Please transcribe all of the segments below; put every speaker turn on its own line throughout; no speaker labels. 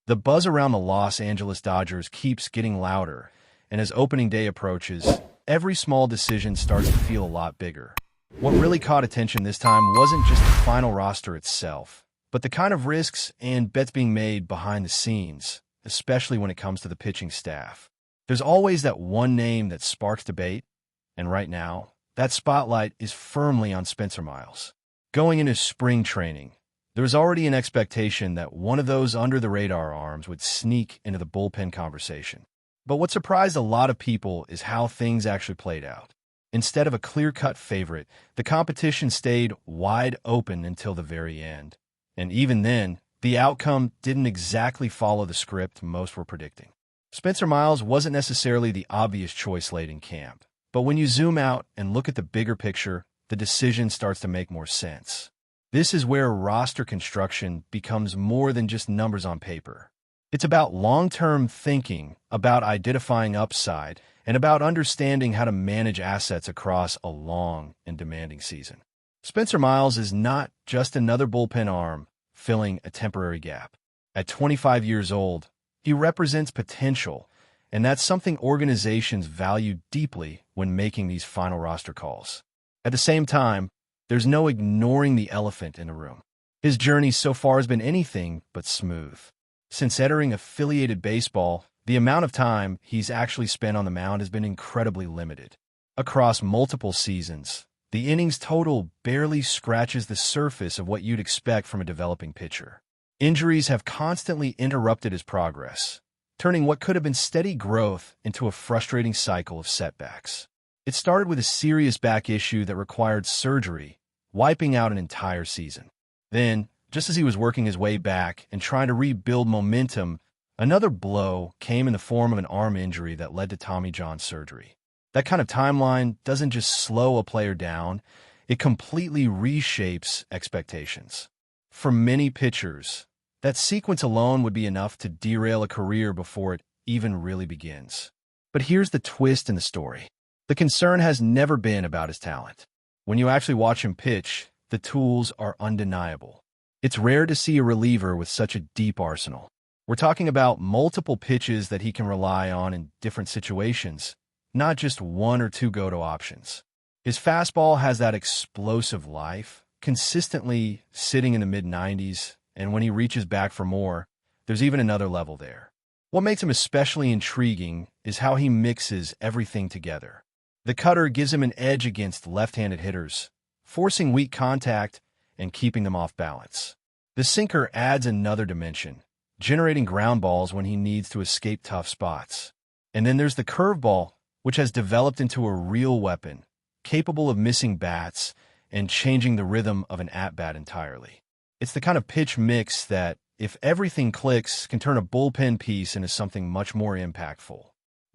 The buzz around the Los Angeles Dodgers keeps getting louder, and as opening day approaches, every small decision starts to feel a lot bigger. What really caught attention this time wasn't just the final roster itself, but the kind of risks and bets being made behind the scenes, especially when it comes to the pitching staff. There's always that one name that sparks debate, and right now, that spotlight is firmly on Spencer Miles. Going into spring training, there was already an expectation that one of those under-the-radar arms would sneak into the bullpen conversation. But what surprised a lot of people is how things actually played out. Instead of a clear-cut favorite, the competition stayed wide open until the very end. And even then, the outcome didn't exactly follow the script most were predicting. Spencer Miles wasn't necessarily the obvious choice late in camp. But when you zoom out and look at the bigger picture, the decision starts to make more sense. This is where roster construction becomes more than just numbers on paper. It's about long-term thinking, about identifying upside, and about understanding how to manage assets across a long and demanding season. Spencer Miles is not just another bullpen arm filling a temporary gap. At 25 years old, he represents potential, and that's something organizations value deeply when making these final roster calls. At the same time, there's no ignoring the elephant in the room. His journey so far has been anything but smooth. Since entering affiliated baseball, the amount of time he's actually spent on the mound has been incredibly limited. Across multiple seasons, the innings total barely scratches the surface of what you'd expect from a developing pitcher. Injuries have constantly interrupted his progress, turning what could have been steady growth into a frustrating cycle of setbacks. It started with a serious back issue that required surgery, wiping out an entire season. Then, just as he was working his way back and trying to rebuild momentum, another blow came in the form of an arm injury that led to Tommy John surgery. That kind of timeline doesn't just slow a player down, it completely reshapes expectations. For many pitchers, that sequence alone would be enough to derail a career before it even really begins. But here's the twist in the story. The concern has never been about his talent. When you actually watch him pitch, the tools are undeniable. It's rare to see a reliever with such a deep arsenal. We're talking about multiple pitches that he can rely on in different situations, not just one or two go-to options. His fastball has that explosive life, consistently sitting in the mid-90s, and when he reaches back for more, there's even another level there. What makes him especially intriguing is how he mixes everything together. The cutter gives him an edge against left-handed hitters, forcing weak contact and keeping them off balance. The sinker adds another dimension, generating ground balls when he needs to escape tough spots. And then there's the curveball, which has developed into a real weapon, capable of missing bats and changing the rhythm of an at-bat entirely. It's the kind of pitch mix that, if everything clicks, can turn a bullpen piece into something much more impactful.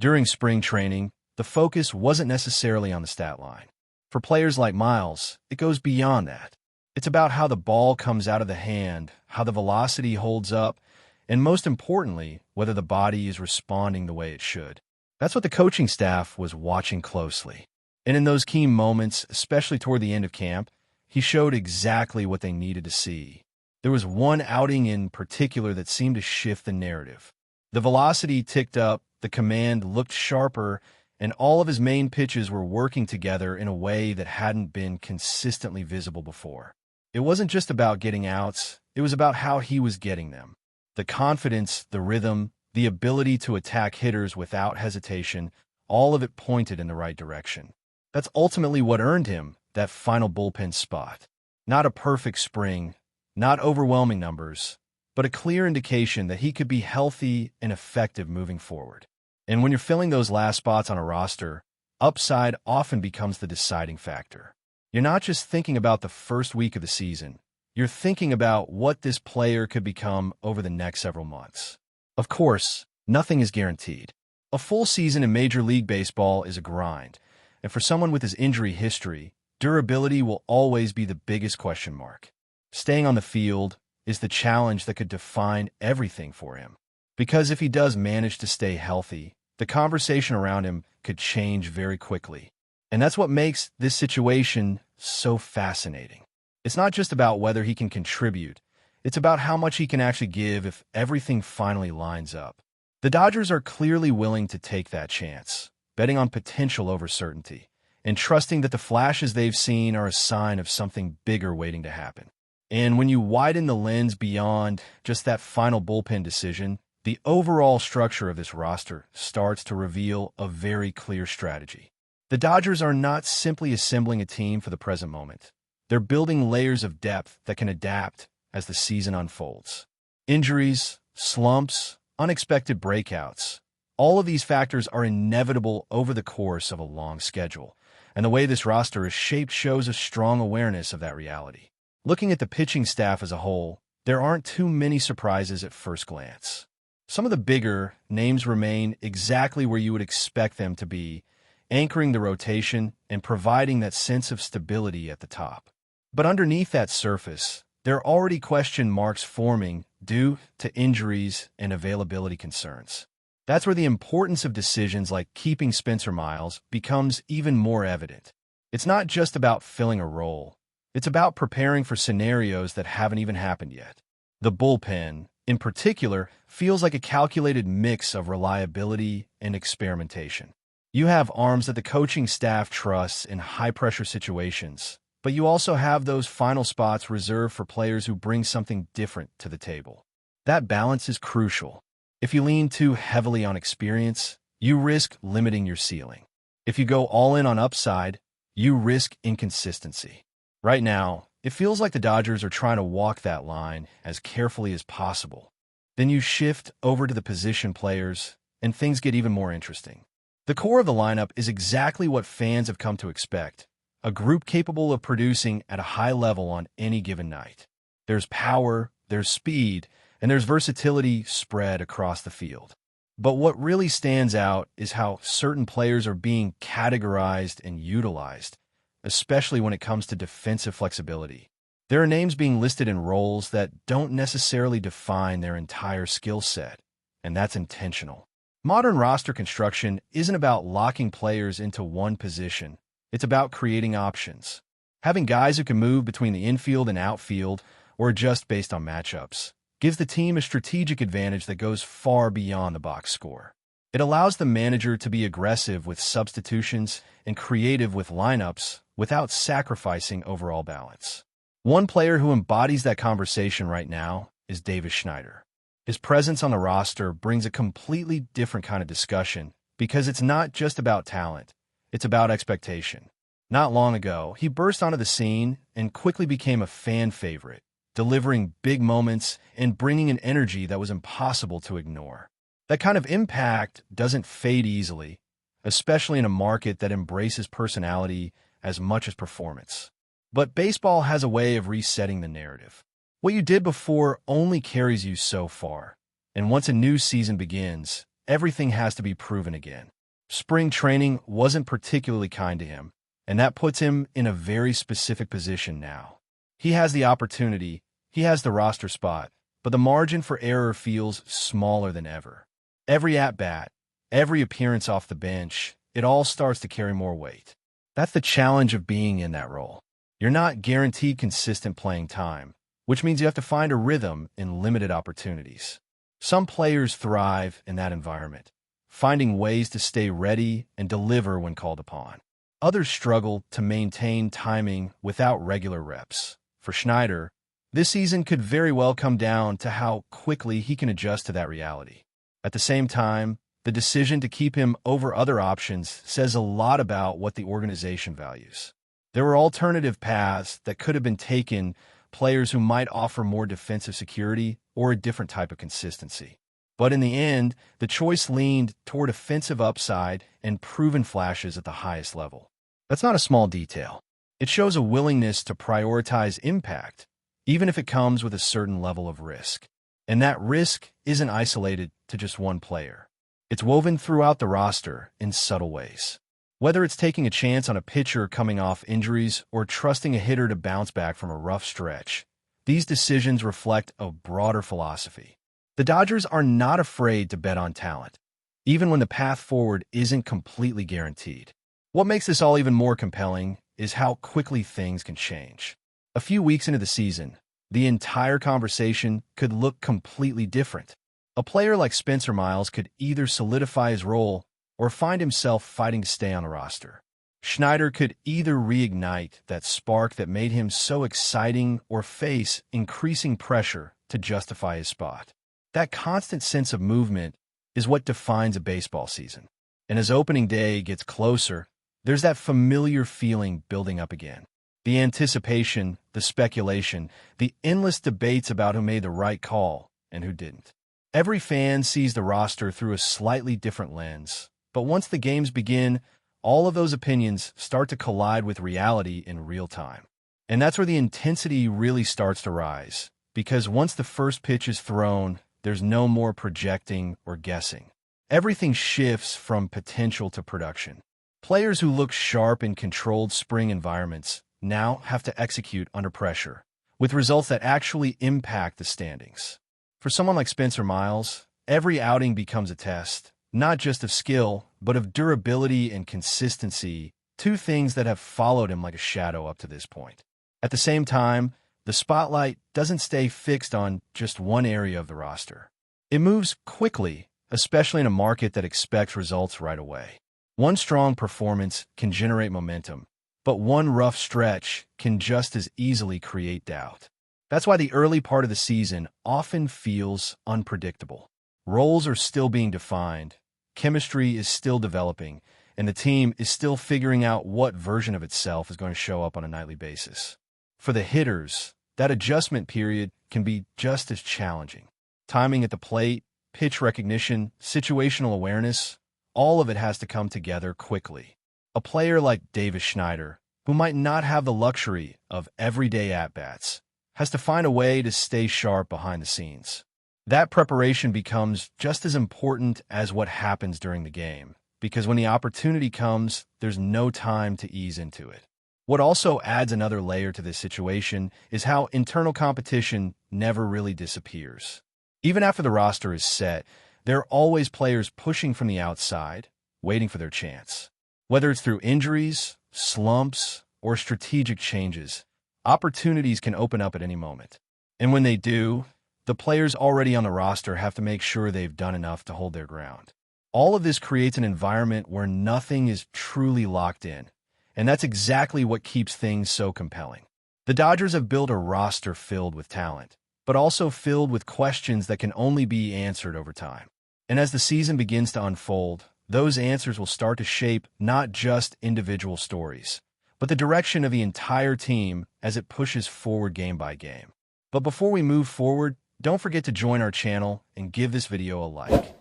During spring training, the focus wasn't necessarily on the stat line. For players like Miles, it goes beyond that. It's about how the ball comes out of the hand, how the velocity holds up, and most importantly, whether the body is responding the way it should. That's what the coaching staff was watching closely. And in those key moments, especially toward the end of camp, he showed exactly what they needed to see. There was one outing in particular that seemed to shift the narrative. The velocity ticked up, the command looked sharper, and all of his main pitches were working together in a way that hadn't been consistently visible before. It wasn't just about getting outs, it was about how he was getting them. The confidence, the rhythm, the ability to attack hitters without hesitation, all of it pointed in the right direction. That's ultimately what earned him that final bullpen spot. Not a perfect spring, not overwhelming numbers, but a clear indication that he could be healthy and effective moving forward. And when you're filling those last spots on a roster, upside often becomes the deciding factor. You're not just thinking about the first week of the season. You're thinking about what this player could become over the next several months. Of course, nothing is guaranteed. A full season in Major League Baseball is a grind, and for someone with his injury history, durability will always be the biggest question mark. Staying on the field is the challenge that could define everything for him. Because if he does manage to stay healthy, the conversation around him could change very quickly. And that's what makes this situation so fascinating. It's not just about whether he can contribute, It's about how much he can actually give if everything finally lines up. The Dodgers are clearly willing to take that chance, betting on potential over certainty, and trusting that the flashes they've seen are a sign of something bigger waiting to happen. And when you widen the lens beyond just that final bullpen decision, the overall structure of this roster starts to reveal a very clear strategy. The Dodgers are not simply assembling a team for the present moment. They're building layers of depth that can adapt as the season unfolds. Injuries, slumps, unexpected breakouts, all of these factors are inevitable over the course of a long schedule, and the way this roster is shaped shows a strong awareness of that reality. Looking at the pitching staff as a whole, there aren't too many surprises at first glance. Some of the bigger names remain exactly where you would expect them to be, anchoring the rotation and providing that sense of stability at the top. But underneath that surface, there are already question marks forming due to injuries and availability concerns. That's where the importance of decisions like keeping Spencer Miles becomes even more evident. It's not just about filling a role. It's about preparing for scenarios that haven't even happened yet. The bullpen, in particular, feels like a calculated mix of reliability and experimentation. You have arms that the coaching staff trusts in high-pressure situations, but you also have those final spots reserved for players who bring something different to the table. That balance is crucial. If you lean too heavily on experience, you risk limiting your ceiling. If you go all in on upside, you risk inconsistency. Right now, it feels like the Dodgers are trying to walk that line as carefully as possible. Then you shift over to the position players, and things get even more interesting. The core of the lineup is exactly what fans have come to expect, a group capable of producing at a high level on any given night. There's power, there's speed, and there's versatility spread across the field. But what really stands out is how certain players are being categorized and utilized, especially when it comes to defensive flexibility. There are names being listed in roles that don't necessarily define their entire skill set, and that's intentional. Modern roster construction isn't about locking players into one position. It's about creating options. Having guys who can move between the infield and outfield or adjust based on matchups gives the team a strategic advantage that goes far beyond the box score. It allows the manager to be aggressive with substitutions and creative with lineups without sacrificing overall balance. One player who embodies that conversation right now is Davis Schneider. His presence on the roster brings a completely different kind of discussion because it's not just about talent, it's about expectation. Not long ago, he burst onto the scene and quickly became a fan favorite, delivering big moments and bringing an energy that was impossible to ignore. That kind of impact doesn't fade easily, especially in a market that embraces personality as much as performance. But baseball has a way of resetting the narrative. What you did before only carries you so far, and once a new season begins, everything has to be proven again. Spring training wasn't particularly kind to him, and that puts him in a very specific position now. He has the opportunity, he has the roster spot, but the margin for error feels smaller than ever. Every at-bat, every appearance off the bench, it all starts to carry more weight. That's the challenge of being in that role. You're not guaranteed consistent playing time, which means you have to find a rhythm in limited opportunities. Some players thrive in that environment, finding ways to stay ready and deliver when called upon. Others struggle to maintain timing without regular reps. For Schneider, this season could very well come down to how quickly he can adjust to that reality. At the same time, the decision to keep him over other options says a lot about what the organization values. There were alternative paths that could have been taken, players who might offer more defensive security or a different type of consistency. But in the end, the choice leaned toward offensive upside and proven flashes at the highest level. That's not a small detail. It shows a willingness to prioritize impact, even if it comes with a certain level of risk. And that risk isn't isolated to just one player. It's woven throughout the roster in subtle ways. Whether it's taking a chance on a pitcher coming off injuries or trusting a hitter to bounce back from a rough stretch, these decisions reflect a broader philosophy. The Dodgers are not afraid to bet on talent, even when the path forward isn't completely guaranteed. What makes this all even more compelling is how quickly things can change. A few weeks into the season, the entire conversation could look completely different. A player like Spencer Miles could either solidify his role or find himself fighting to stay on the roster. Schneider could either reignite that spark that made him so exciting or face increasing pressure to justify his spot. That constant sense of movement is what defines a baseball season. And as opening day gets closer, there's that familiar feeling building up again. The anticipation, the speculation, the endless debates about who made the right call and who didn't. Every fan sees the roster through a slightly different lens, but once the games begin, all of those opinions start to collide with reality in real time. And that's where the intensity really starts to rise, because once the first pitch is thrown, there's no more projecting or guessing. Everything shifts from potential to production. Players who look sharp in controlled spring environments now have to execute under pressure, with results that actually impact the standings. For someone like Spencer Miles, every outing becomes a test, not just of skill, but of durability and consistency, two things that have followed him like a shadow up to this point. At the same time, the spotlight doesn't stay fixed on just one area of the roster. It moves quickly, especially in a market that expects results right away. One strong performance can generate momentum, but one rough stretch can just as easily create doubt. That's why the early part of the season often feels unpredictable. Roles are still being defined, chemistry is still developing, and the team is still figuring out what version of itself is going to show up on a nightly basis. For the hitters, that adjustment period can be just as challenging. Timing at the plate, pitch recognition, situational awareness, all of it has to come together quickly. A player like Davis Schneider, who might not have the luxury of everyday at-bats, has to find a way to stay sharp behind the scenes. That preparation becomes just as important as what happens during the game, because when the opportunity comes, there's no time to ease into it. What also adds another layer to this situation is how internal competition never really disappears. Even after the roster is set, there are always players pushing from the outside, waiting for their chance. Whether it's through injuries, slumps, or strategic changes, opportunities can open up at any moment. And when they do, the players already on the roster have to make sure they've done enough to hold their ground. All of this creates an environment where nothing is truly locked in, and that's exactly what keeps things so compelling. The Dodgers have built a roster filled with talent, but also filled with questions that can only be answered over time. And as the season begins to unfold, those answers will start to shape not just individual stories, but the direction of the entire team as it pushes forward game by game. But before we move forward, don't forget to join our channel and give this video a like.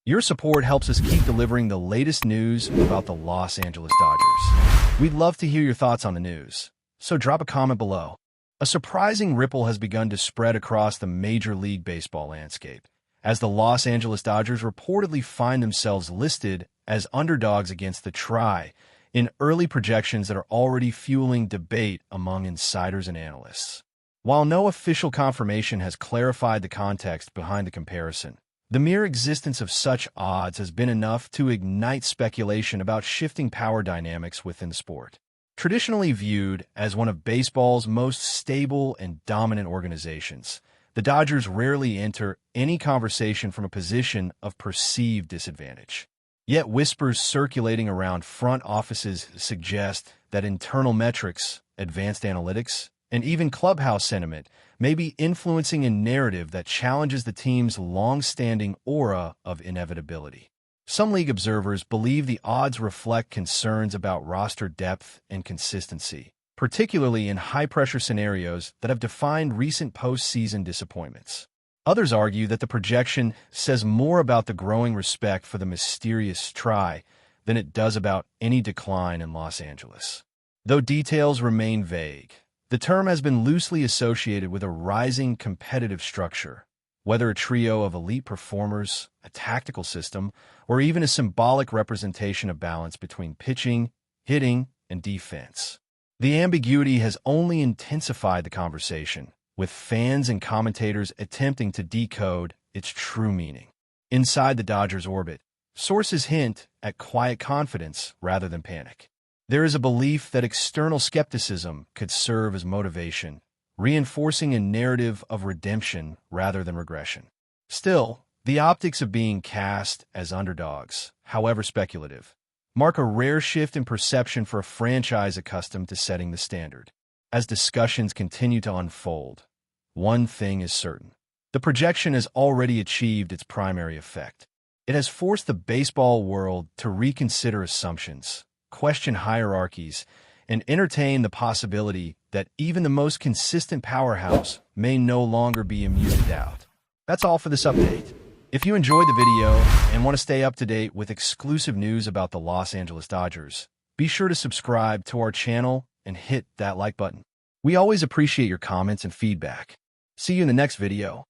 Your support helps us keep delivering the latest news about the Los Angeles Dodgers. We'd love to hear your thoughts on the news, so drop a comment below. A surprising ripple has begun to spread across the Major League Baseball landscape, as the Los Angeles Dodgers reportedly find themselves listed as underdogs against the Tri in early projections that are already fueling debate among insiders and analysts. While no official confirmation has clarified the context behind the comparison, the mere existence of such odds has been enough to ignite speculation about shifting power dynamics within the sport. Traditionally viewed as one of baseball's most stable and dominant organizations, the Dodgers rarely enter any conversation from a position of perceived disadvantage. Yet whispers circulating around front offices suggest that internal metrics, advanced analytics, and even clubhouse sentiment may be influencing a narrative that challenges the team's long-standing aura of inevitability. Some league observers believe the odds reflect concerns about roster depth and consistency, particularly in high-pressure scenarios that have defined recent postseason disappointments. Others argue that the projection says more about the growing respect for the mysterious Tri than it does about any decline in Los Angeles. Though details remain vague, the term has been loosely associated with a rising competitive structure, whether a trio of elite performers, a tactical system, or even a symbolic representation of balance between pitching, hitting, and defense. The ambiguity has only intensified the conversation, with fans and commentators attempting to decode its true meaning. Inside the Dodgers' orbit, sources hint at quiet confidence rather than panic. There is a belief that external skepticism could serve as motivation, reinforcing a narrative of redemption rather than regression. Still, the optics of being cast as underdogs, however speculative, mark a rare shift in perception for a franchise accustomed to setting the standard. As discussions continue to unfold, one thing is certain. The projection has already achieved its primary effect. It has forced the baseball world to reconsider assumptions, question hierarchies, and entertain the possibility that even the most consistent powerhouse may no longer be immune to doubt. That's all for this update. If you enjoyed the video and want to stay up to date with exclusive news about the Los Angeles Dodgers, be sure to subscribe to our channel and hit that like button. We always appreciate your comments and feedback. See you in the next video.